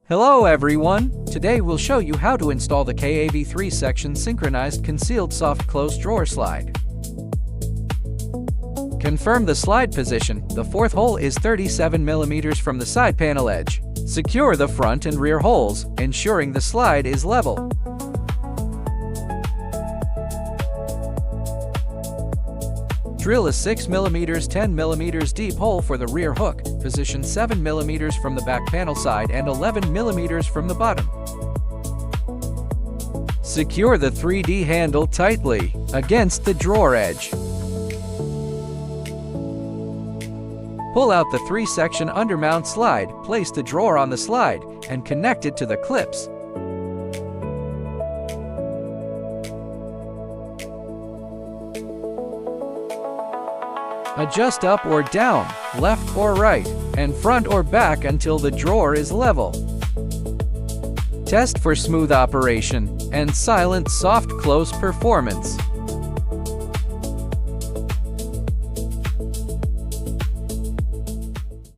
Hello everyone! Today we'll show you how to install the KAV3 section synchronized concealed soft close drawer slide. Confirm the slide position. The fourth hole is 37 mm from the side panel edge. Secure the front and rear holes, ensuring the slide is level. Drill a 6 mm 10 mm deep hole for the rear hook. Position 7 mm from the back panel side and 11 mm from the bottom. Secure the 3D handle tightly against the drawer edge. Pull out the 3-section undermount slide, place the drawer on the slide, and connect it to the clips. Adjust up or down, left or right, and front or back until the drawer is level. Test for smooth operation and silent soft close performance.